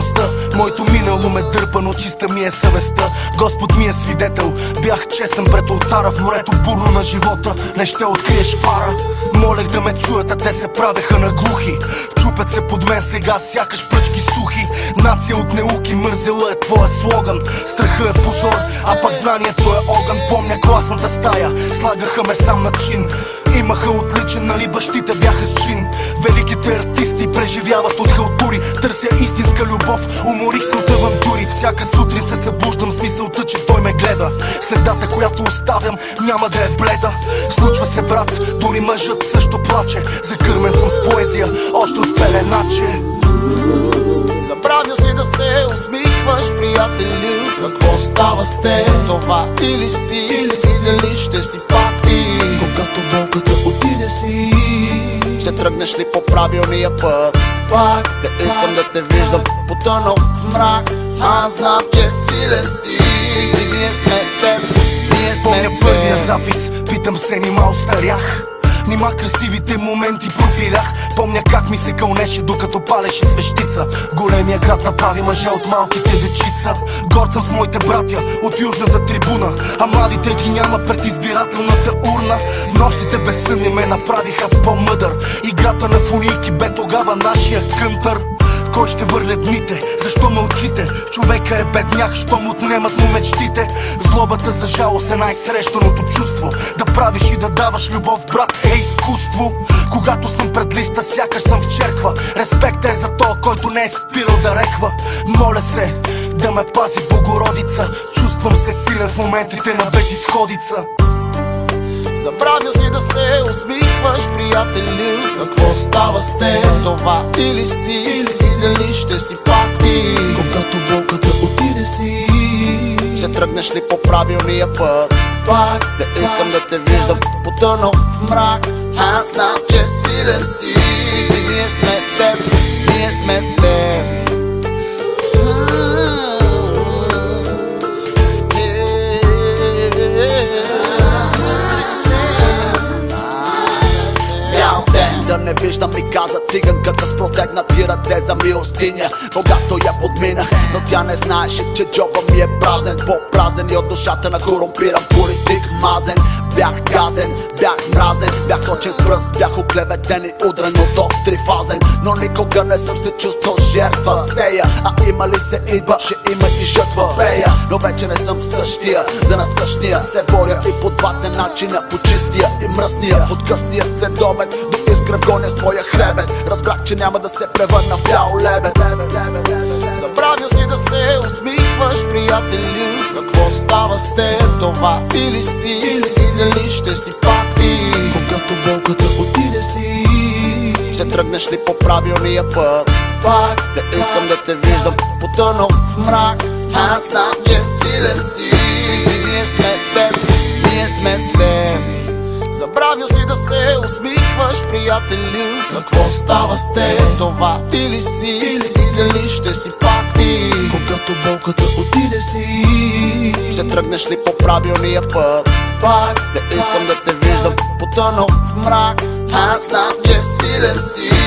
отговорността. Моето минало ме дърпа, но чиста ми е съвестта. Господ ми е свидетел, бях честен пред олтара. В морето бурно на живота не ще откриеш фара. Молех да ме чуят, а те се правеха на глухи. Чупят се под мен сега, сякаш пръчки сухи. Нация от неуки, мързела е твоя слоган. Страха е позор, а пак знанието е огън. Помня класната стая, слагаха ме сам на чин. Имаха отличен, нали бащите бяха с чин. Великите артисти преживяват от халтури. Търся истинска любов, уморих се от авантури. Всяка сутрин се събуждам с мисълта, че той ме гледа. Следата, която оставям, няма да е бледа. Случва се, брат, дори мъжът също плаче. Закърмен съм с поезия, още от пеленаче. Забравил си да се усмихваш, приятелю. Какво става с теб? Това или си, или ще си пак ти. Когато болката отиде си, ще тръгнеш ли по правилния път? Пак не искам да те виждам потънал в мрак. Аз знам, че силен си. Ние сме с теб, ние сме Помня с теб. първия запис, питам се, нима остарях? Нима красивите моменти профилях? Помня как ми се кълнеше, докато палеше свещица. Големия град направи мъже от малките дечица. Горд съм с моите братя от южната трибуна, а младите ги няма пред избирателната урна. Нощите безсънни ме направиха по-мъдър. Играта на фунийки бе тогава нашия кънтър. Кой ще върне дните? Защо мълчите? Човека е бедняк, щом отнемат му мечтите. Злобата за жалост е най-срещаното чувство. Да правиш и да даваш любов, брат, е изкуство. Когато съм пред листа, сякаш съм в черква. Респект е за то, който не е спирал да реква. Моля се да ме пази Богородица. Чувствам се силен в моментите на безизходица. Забравил си да се усмихваш, приятелю. Какво става с теб? Това или си, или ще си пак ти. когато болката отиде си, ще тръгнеш ли по правилния път? Пак не искам да те виждам потънал в мрак. Аз знам, че силен си. Ние сме с теб, ние сме с теб. Да не виждам, ми каза циганката с протегнати ръце за милостиня. Когато я подминах, но тя не знаеше, че джоба ми е празен. По-празен и от душата на корумпиран политик мазен. Бях газен, бях мразен, бях сочен с пръст, бях оклеветен и удрен от трифазен. Но никога не съм се чувствал жертва. Сея, а има ли се идва, ще има и жътва пея. Но вече не съм същия, за насъщния се боря и по двата начина, по чистия и мръсния. От късния следобед до изгрев гоня своя хребет. Разбрах, че няма да се превърна в бял лебед. Забравил си да се усмихваш, приятелю. Какво става с теб? Това или си, или ще си пак ти. когато болката отиде си, ще тръгнеш ли по правилния път? Пак не искам да те виждам потънал в мрак. Аз знам, че силен си. Ние сме с теб, ние сме с теб. Забравил си да се усмихваш, приятелю. Какво става с теб? Това или си, или ще си пак ти. когато болката отиде си, ще тръгнеш ли по правилния път? Пак не искам да те виждам потънал в мрак. Аз знам, че силен си.